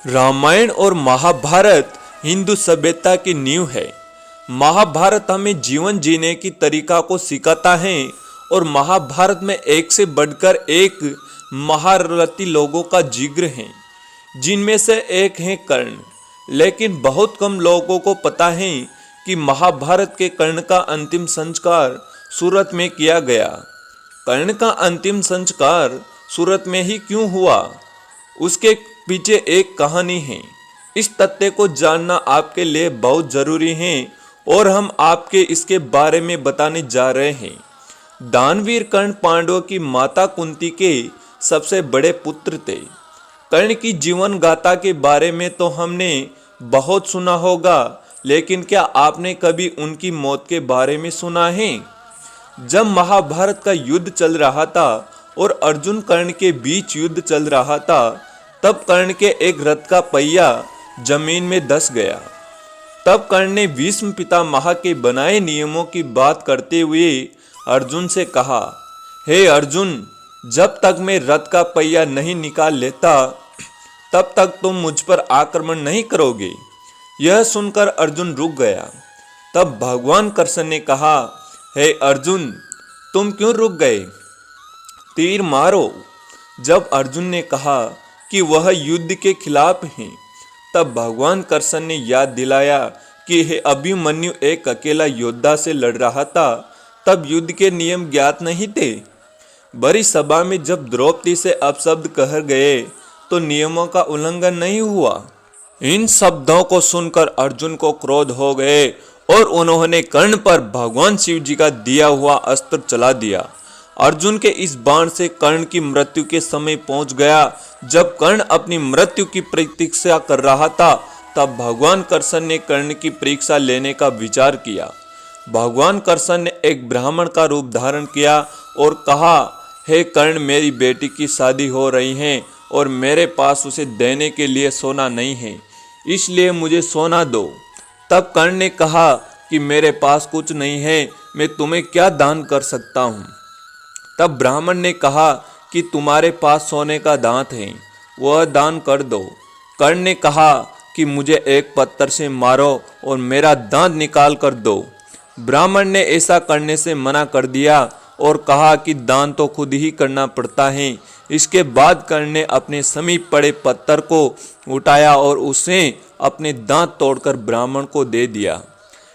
रामायण और महाभारत हिंदू सभ्यता की नींव है। महाभारत हमें जीवन जीने की तरीका को सिखाता है और महाभारत में एक से बढ़कर एक महारथी लोगों का जिक्र है, जिनमें से एक है कर्ण। लेकिन बहुत कम लोगों को पता है कि महाभारत के कर्ण का अंतिम संस्कार सूरत में किया गया। कर्ण का अंतिम संस्कार सूरत में ही क्यों हुआ, उसके पीछे एक कहानी है। इस तथ्य को जानना आपके लिए बहुत जरूरी है और हम आपके इसके बारे में बताने जा रहे हैं। दानवीर कर्ण पांडवों की माता कुंती के सबसे बड़े पुत्र थे। कर्ण की जीवन गाथा के बारे में तो हमने बहुत सुना होगा, लेकिन क्या आपने कभी उनकी मौत के बारे में सुना है? जब महाभारत का युद्ध चल रहा था और अर्जुन कर्ण के बीच युद्ध चल रहा था, तब कर्ण के एक रथ का पहिया जमीन में धंस गया। तब कर्ण ने भीष्म पितामह के बनाए नियमों की बात करते हुए अर्जुन से कहा, हे अर्जुन, जब तक मैं रथ का पहिया नहीं निकाल लेता तब तक तुम मुझ पर आक्रमण नहीं करोगे। यह सुनकर अर्जुन रुक गया। तब भगवान कृष्ण ने कहा, हे अर्जुन, तुम क्यों रुक गए? तीर मारो। जब अर्जुन ने कहा कि वह युद्ध के खिलाफ हैं, तब भगवान कृष्ण ने याद दिलाया कि हे अभिमन्यु एक अकेला योद्धा से लड़ रहा था, तब युद्ध के नियम ज्ञात नहीं थे। बड़ी सभा में जब द्रौपदी से अपशब्द कह गए तो नियमों का उल्लंघन नहीं हुआ। इन शब्दों को सुनकर अर्जुन को क्रोध हो गए और उन्होंने कर्ण पर भगवान शिव जी का दिया हुआ अस्त्र चला दिया। अर्जुन के इस बाण से कर्ण की मृत्यु के समय पहुंच गया। जब कर्ण अपनी मृत्यु की प्रतीक्षा कर रहा था, तब भगवान कृष्ण ने कर्ण की परीक्षा लेने का विचार किया। भगवान कृष्ण ने एक ब्राह्मण का रूप धारण किया और कहा, हे कर्ण, मेरी बेटी की शादी हो रही है और मेरे पास उसे देने के लिए सोना नहीं है, इसलिए मुझे सोना दो। तब कर्ण ने कहा कि मेरे पास कुछ नहीं है, मैं तुम्हें क्या दान कर सकता हूँ? तब ब्राह्मण ने कहा कि तुम्हारे पास सोने का दांत है, वह दान कर दो। कर्ण ने कहा कि मुझे एक पत्थर से मारो और मेरा दांत निकाल कर दो। ब्राह्मण ने ऐसा करने से मना कर दिया और कहा कि दान तो खुद ही करना पड़ता है। इसके बाद कर्ण ने अपने समीप पड़े पत्थर को उठाया और उसे अपने दांत तोड़कर ब्राह्मण को दे दिया।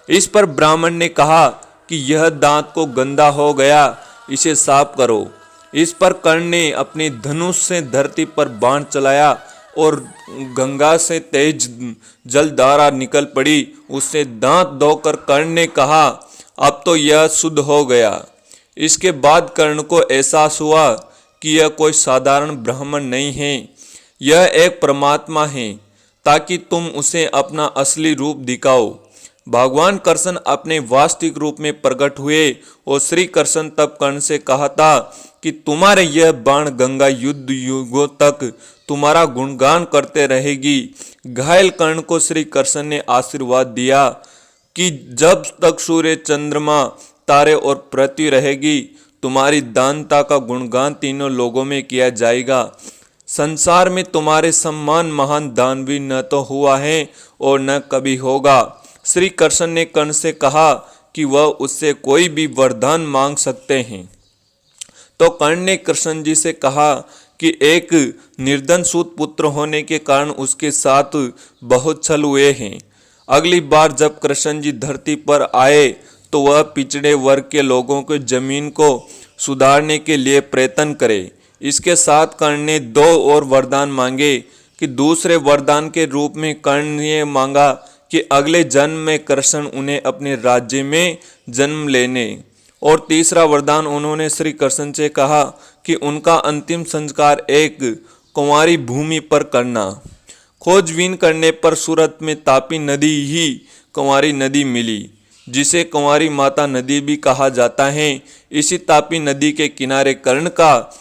इस पर ब्राह्मण ने कहा कि यह दांत को गंदा हो गया, इसे साफ करो। इस पर कर्ण ने अपने धनुष से धरती पर बाण चलाया और गंगा से तेज जलधारा निकल पड़ी। उससे दांत धोकर कर्ण ने कहा, अब तो यह शुद्ध हो गया। इसके बाद कर्ण को एहसास हुआ कि यह कोई साधारण ब्राह्मण नहीं है, यह एक परमात्मा है, ताकि तुम उसे अपना असली रूप दिखाओ। भगवान कृष्ण अपने वास्तविक रूप में प्रकट हुए और श्री कृष्ण तब कर्ण से कहा था कि तुम्हारे यह बाण गंगा युद्ध युगों तक तुम्हारा गुणगान करते रहेगी। घायल कर्ण को श्री कृष्ण ने आशीर्वाद दिया कि जब तक सूर्य, चंद्रमा, तारे और पृथ्वी रहेगी, तुम्हारी दानता का गुणगान तीनों लोगों में किया जाएगा। संसार में तुम्हारे सम्मान महान दानवीर न तो हुआ है और न कभी होगा। श्री कृष्ण ने कर्ण से कहा कि वह उससे कोई भी वरदान मांग सकते हैं। तो कर्ण ने कृष्ण जी से कहा कि एक निर्धन सूत पुत्र होने के कारण उसके साथ बहुत छल हुए हैं। अगली बार जब कृष्ण जी धरती पर आए तो वह पिछड़े वर्ग के लोगों को जमीन को सुधारने के लिए प्रयत्न करे। इसके साथ कर्ण ने दो और वरदान मांगे कि दूसरे वरदान के रूप में कर्ण ने मांगा कि अगले जन्म में कृष्ण उन्हें अपने राज्य में जन्म लेने, और तीसरा वरदान उन्होंने श्री कृष्ण से कहा कि उनका अंतिम संस्कार एक कुंवारी भूमि पर करना। खोजबीन करने पर सूरत में तापी नदी ही कुंवारी नदी मिली, जिसे कुंवारी माता नदी भी कहा जाता है। इसी तापी नदी के किनारे कर्ण का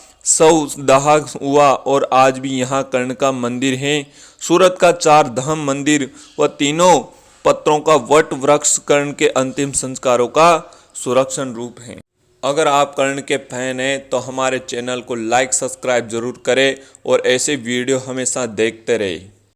दाह हुआ और आज भी यहाँ कर्ण का मंदिर है। सूरत का 4 धाम मंदिर व तीनों पत्रों का वट वृक्ष कर्ण के अंतिम संस्कारों का सुरक्षण रूप है। अगर आप कर्ण के फैन हैं तो हमारे चैनल को लाइक सब्सक्राइब जरूर करें और ऐसे वीडियो हमेशा देखते रहें।